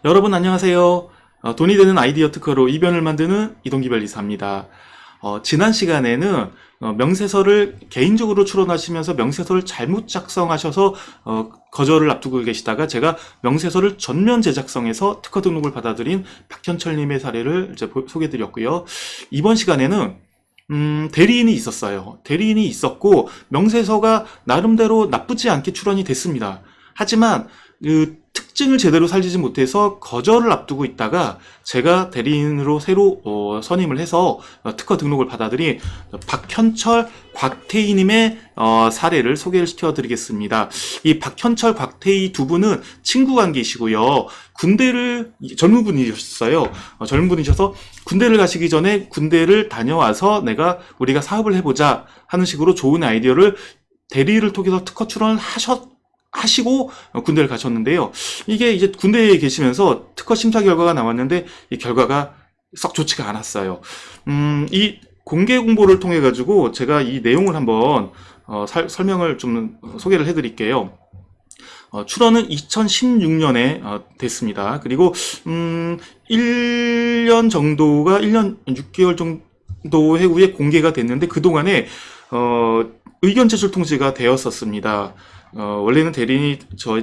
여러분 안녕하세요. 돈이 되는 아이디어 특허로 이변을 만드는 이동기별이사입니다. 지난 시간에는 명세서를 개인적으로 출원하시면서 명세서를 잘못 작성하셔서 거절을 앞두고 계시다가 제가 명세서를 전면 제작성해서 특허 등록을 받아들인 박현철님의 사례를 이제 소개해드렸고요. 이번 시간에는 대리인이 있었어요. 대리인이 있었고 명세서가 나름대로 나쁘지 않게 출원이 됐습니다. 하지만 그 특징을 제대로 살리지 못해서 거절을 앞두고 있다가 제가 대리인으로 새로 선임을 해서 특허 등록을 받아들인 박현철, 곽태희님의 사례를 소개를 시켜드리겠습니다. 이 박현철, 곽태희 두 분은 친구 관계이시고요. 군대를 젊은 분이셨어요. 젊은 분이셔서 군대를 가시기 전에 군대를 다녀와서 우리가 사업을 해보자 하는 식으로 좋은 아이디어를 대리를 통해서 특허 출원을 하시고 군대를 가셨는데요. 이게 이제 군대에 계시면서 특허 심사 결과가 나왔는데 이 결과가 썩 좋지가 않았어요. 이 공개 공보를 통해 가지고 제가 이 내용을 한번 설명을 좀 소개를 해드릴게요. 출원은 2016년에 됐습니다. 그리고 1년 6개월 정도 후에 공개가 됐는데 그동안에 의견 제출 통지가 되었었습니다. 원래는 대리인이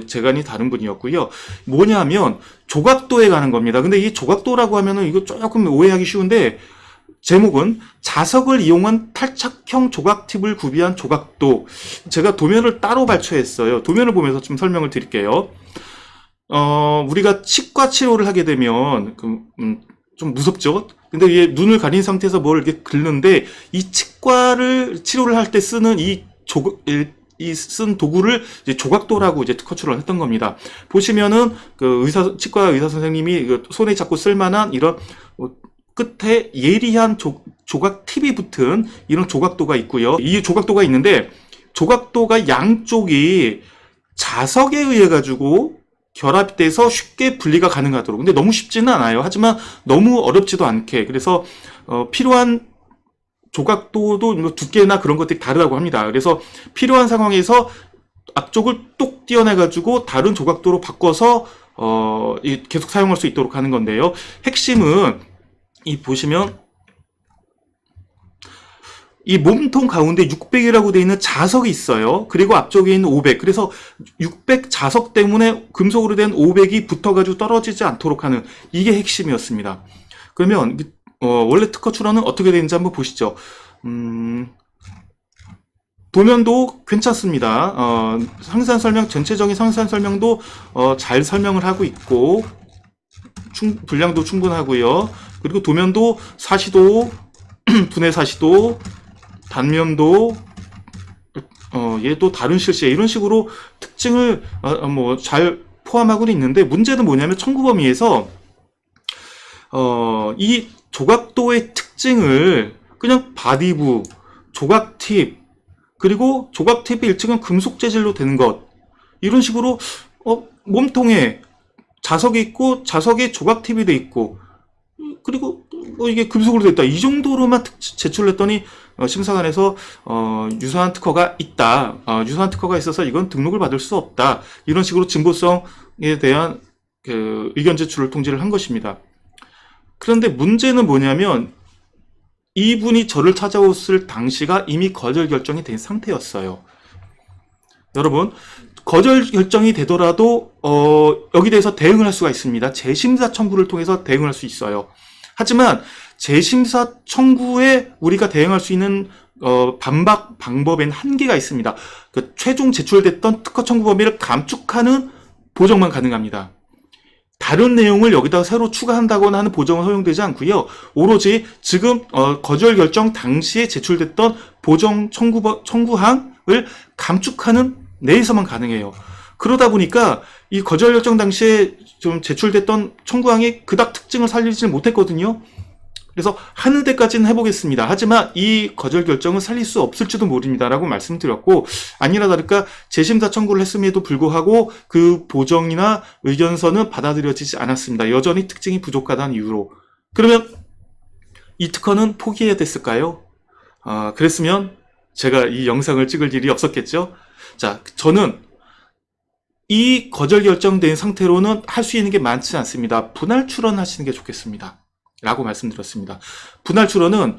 재간이 다른 분이었고요. 뭐냐면 조각도에 가는 겁니다. 근데 이 조각도라고 하면은 이거 조금 오해하기 쉬운데 제목은 자석을 이용한 탈착형 조각 팁을 구비한 조각도. 제가 도면을 따로 발췌했어요. 도면을 보면서 좀 설명을 드릴게요. 우리가 치과 치료를 하게 되면 좀 무섭죠? 근데 얘 눈을 가린 상태에서 뭘 이렇게 긁는데 이 치료를 할 때 쓰는 쓴 도구를 이제 조각도라고 이제 특허 출원을 했던 겁니다. 보시면은 치과 의사 선생님이 손에 잡고 쓸만한 이런 끝에 예리한 조각 팁이 붙은 이런 조각도가 있고요. 이 조각도가 있는데 조각도가 양쪽이 자석에 의해 가지고 결합돼서 쉽게 분리가 가능하도록. 근데 너무 쉽지는 않아요. 하지만 너무 어렵지도 않게. 그래서 필요한 조각도도 두께나 그런 것들이 다르다고 합니다. 그래서 필요한 상황에서 앞쪽을 똑 떼어내가지고 다른 조각도로 바꿔서 계속 사용할 수 있도록 하는 건데요. 핵심은 보시면 이 몸통 가운데 600이라고 되어 있는 자석이 있어요. 그리고 앞쪽에 있는 500. 그래서 600 자석 때문에 금속으로 된 500이 붙어가지고 떨어지지 않도록 하는 이게 핵심이었습니다. 그러면 원래 특허 출원은 어떻게 되는지 한번 보시죠. 도면도 괜찮습니다. 전체적인 상세한 설명도 잘 설명을 하고 있고 분량도 충분하고요. 그리고 도면도 사시도, 분해 사시도, 단면도, 얘도 다른 실시에 이런 식으로 특징을 잘 포함하고 있는데 문제는 뭐냐면 청구 범위에서 이 조각도의 특징을 그냥 바디부, 조각팁, 그리고 조각팁의 일층은 금속 재질로 되는 것 이런 식으로 몸통에 자석이 있고 자석에 조각팁이 돼 있고 그리고 이게 금속으로 돼 있다 이 정도로만 제출했더니 심사관에서 유사한 특허가 있다, 유사한 특허가 있어서 이건 등록을 받을 수 없다 이런 식으로 진보성에 대한 의견 제출을 통지를 한 것입니다. 그런데 문제는 뭐냐면 이분이 저를 찾아왔을 당시가 이미 거절 결정이 된 상태였어요. 여러분, 거절 결정이 되더라도 여기 대해서 대응을 할 수가 있습니다. 재심사 청구를 통해서 대응을 할 수 있어요. 하지만 재심사 청구에 우리가 대응할 수 있는 반박 방법에는 한계가 있습니다. 최종 제출됐던 특허 청구 범위를 감축하는 보정만 가능합니다. 다른 내용을 여기다가 새로 추가한다거나 하는 보정은 허용되지 않고요. 오로지 지금 거절 결정 당시에 제출됐던 보정 청구항을 감축하는 내에서만 가능해요. 그러다 보니까 이 거절 결정 당시에 좀 제출됐던 청구항이 그닥 특징을 살리지 못했거든요. 그래서 하는 데까지는 해보겠습니다. 하지만 이 거절 결정은 살릴 수 없을지도 모릅니다라고 말씀드렸고 아니나 다를까 재심사 청구를 했음에도 불구하고 그 보정이나 의견서는 받아들여지지 않았습니다. 여전히 특징이 부족하다는 이유로. 그러면 이 특허는 포기해야 됐을까요? 그랬으면 제가 이 영상을 찍을 일이 없었겠죠? 자, 저는 이 거절 결정된 상태로는 할 수 있는 게 많지 않습니다. 분할 출원하시는 게 좋겠습니다. 라고 말씀드렸습니다. 분할 출원은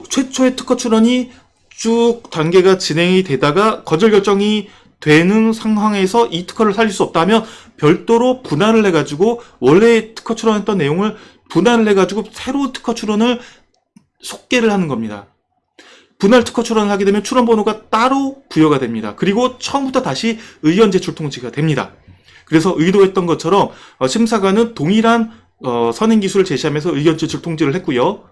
최초의 특허 출원이 쭉 단계가 진행이 되다가 거절 결정이 되는 상황에서 이 특허를 살릴 수 없다면 별도로 분할을 해가지고 원래 특허 출원했던 내용을 분할을 해가지고 새로운 특허 출원을 속개를 하는 겁니다. 분할 특허 출원을 하게 되면 출원 번호가 따로 부여가 됩니다. 그리고 처음부터 다시 의견 제출 통지가 됩니다. 그래서 의도했던 것처럼 심사관은 동일한 선행 기술을 제시하면서 의견 제출 통지를 했고요.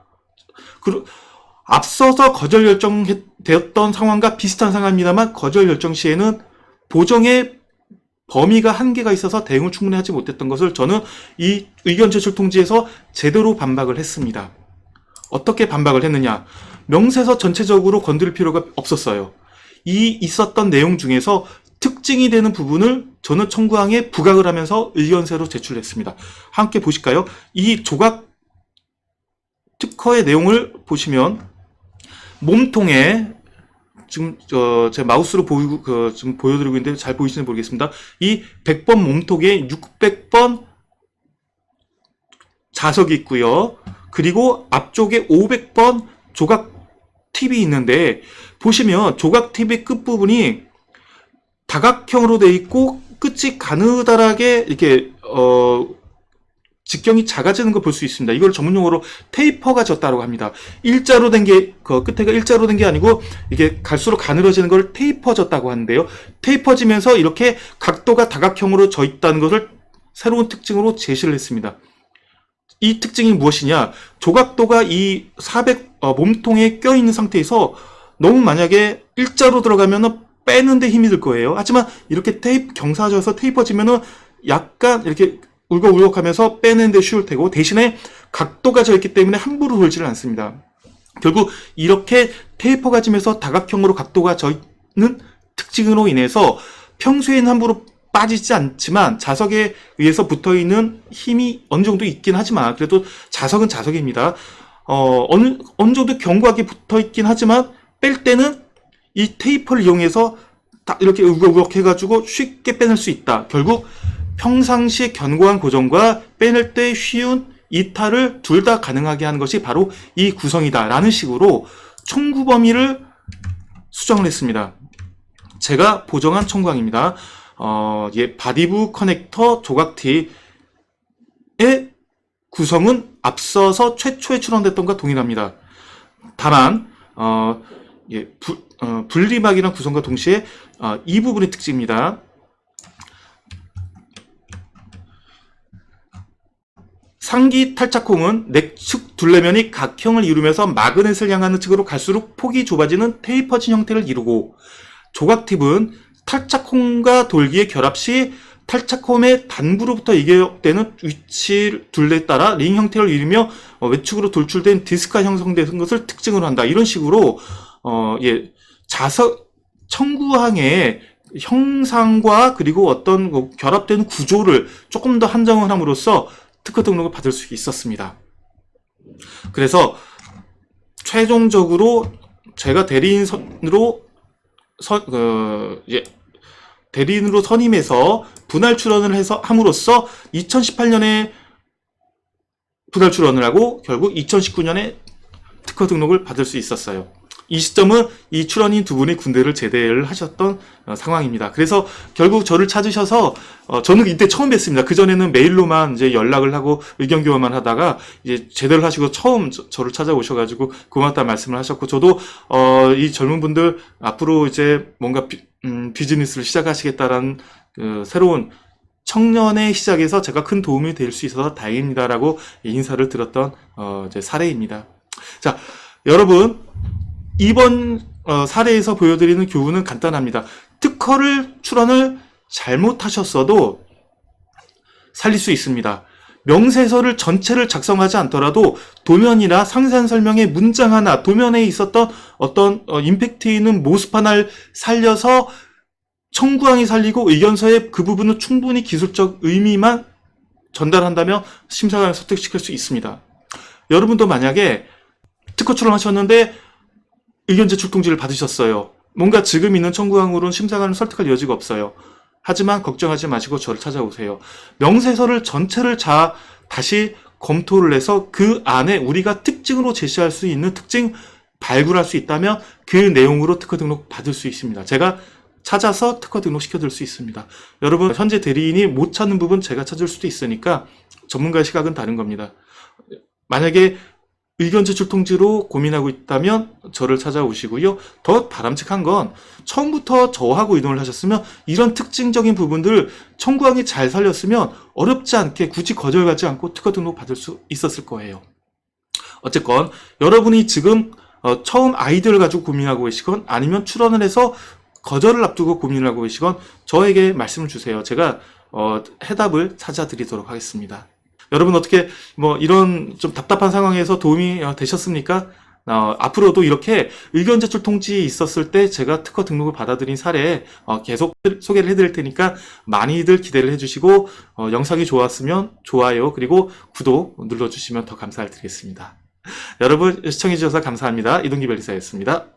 앞서서 거절 결정되었던 상황과 비슷한 상황입니다만 거절 결정 시에는 보정의 범위가 한계가 있어서 대응을 충분히 하지 못했던 것을 저는 이 의견 제출 통지에서 제대로 반박을 했습니다. 어떻게 반박을 했느냐? 명세서 전체적으로 건드릴 필요가 없었어요. 이 있었던 내용 중에서 특징이 되는 부분을 저는 청구항에 부각을 하면서 의견서로 제출했습니다. 함께 보실까요? 이 조각 특허의 내용을 보시면 몸통에 지금 제 마우스로 지금 보여드리고 있는데 잘 보이시는지 모르겠습니다. 이 100번 몸통에 600번 자석이 있고요. 그리고 앞쪽에 500번 조각 팁이 있는데 보시면 조각 팁의 끝부분이 다각형으로 되어 있고 끝이 가느다랗게 이렇게 직경이 작아지는 걸 볼 수 있습니다. 이걸 전문용어로 테이퍼가 졌다고 합니다. 일자로 된 게, 끝에가 일자로 된 게 아니고, 이게 갈수록 가늘어지는 걸 테이퍼졌다고 하는데요. 테이퍼지면서 이렇게 각도가 다각형으로 져 있다는 것을 새로운 특징으로 제시를 했습니다. 이 특징이 무엇이냐? 조각도가 이 400, 몸통에 껴있는 상태에서 너무 만약에 일자로 들어가면은 빼는데 힘이 들 거예요. 하지만 이렇게 경사져서 테이퍼지면은 약간 이렇게 울컥울컥 하면서 빼는데 쉬울 테고 대신에 각도가 져 있기 때문에 함부로 돌지를 않습니다. 결국 이렇게 테이퍼가 지면서 다각형으로 각도가 져 있는 특징으로 인해서 평소에는 함부로 빠지지 않지만 자석에 의해서 붙어있는 힘이 어느 정도 있긴 하지만 그래도 자석은 자석입니다. 어느 정도 견고하게 붙어있긴 하지만 뺄 때는 이 테이퍼를 이용해서 이렇게 우걱우걱 해가지고 쉽게 빼낼 수 있다. 결국 평상시 견고한 고정과 빼낼 때 쉬운 이탈을 둘 다 가능하게 하는 것이 바로 이 구성이다 라는 식으로 청구 범위를 수정을 했습니다. 제가 보정한 청구항입니다. 바디부 커넥터 조각팁의 구성은 앞서서 최초에 출원됐던 것과 동일합니다. 다만 분리막이라는 구성과 동시에 이 부분의 특징입니다. 상기 탈착홈은 내측 둘레면이 각형을 이루면서 마그넷을 향하는 측으로 갈수록 폭이 좁아지는 테이퍼진 형태를 이루고 조각팁은 탈착홈과 돌기의 결합 시 탈착홈의 단부로부터 이격되는 위치 둘레에 따라 링 형태를 이루며 외측으로 돌출된 디스크가 형성되는 것을 특징으로 한다. 이런 식으로 자석 청구항의 형상과 그리고 어떤 결합되는 구조를 조금 더 한정을 함으로써 특허 등록을 받을 수 있었습니다. 그래서 최종적으로 제가 대리인으로 선임해서 분할 출원을 해서 함으로써 2018년에 분할 출원을 하고 결국 2019년에 특허 등록을 받을 수 있었어요. 이 시점은 이 출원인 두 분이 군대를 제대를 하셨던 상황입니다. 그래서 결국 저를 찾으셔서 저는 이때 처음 뵀습니다. 그전에는 메일로만 이제 연락을 하고 의견 교환만 하다가 이제 제대를 하시고 처음 저를 찾아오셔가지고 고맙다는 말씀을 하셨고 저도 이 젊은 분들 앞으로 이제 뭔가 비즈니스를 시작하시겠다라는 새로운 청년의 시작에서 제가 큰 도움이 될 수 있어서 다행입니다라고 인사를 드렸던 이제 사례입니다. 자, 여러분 이번 사례에서 보여드리는 교훈은 간단합니다. 특허를 출원을 잘못하셨어도 살릴 수 있습니다. 명세서를 전체를 작성하지 않더라도 도면이나 상세한 설명의 문장 하나, 도면에 있었던 어떤 임팩트 있는 모습 하나를 살려서 청구항이 살리고 의견서의 그 부분은 충분히 기술적 의미만 전달한다면 심사관을 설득시킬 수 있습니다. 여러분도 만약에 특허 출원하셨는데 의견 제출 통지를 받으셨어요. 뭔가 지금 있는 청구항으로는 심사관을 설득할 여지가 없어요. 하지만 걱정하지 마시고 저를 찾아오세요. 명세서를 전체를 다시 검토를 해서 그 안에 우리가 특징으로 제시할 수 있는 특징 발굴할 수 있다면 그 내용으로 특허 등록 받을 수 있습니다. 제가 찾아서 특허 등록 시켜드릴 수 있습니다. 여러분, 현재 대리인이 못 찾는 부분 제가 찾을 수도 있으니까 전문가의 시각은 다른 겁니다. 만약에 의견 제출 통지로 고민하고 있다면 저를 찾아오시고요. 더 바람직한 건 처음부터 저하고 의논을 하셨으면 이런 특징적인 부분들 청구항이 잘 살렸으면 어렵지 않게 굳이 거절하지 않고 특허 등록 받을 수 있었을 거예요. 어쨌건 여러분이 지금 처음 아이디어를 가지고 고민하고 계시건 아니면 출원을 해서 거절을 앞두고 고민을 하고 계시건 저에게 말씀을 주세요. 제가 해답을 찾아드리도록 하겠습니다. 여러분 어떻게 이런 좀 답답한 상황에서 도움이 되셨습니까? 앞으로도 이렇게 의견 제출 통지 있었을 때 제가 특허 등록을 받아들인 사례 계속 소개를 해드릴 테니까 많이들 기대를 해주시고 영상이 좋았으면 좋아요 그리고 구독 눌러주시면 더 감사드리겠습니다. 여러분 시청해주셔서 감사합니다. 이동기 변리사였습니다.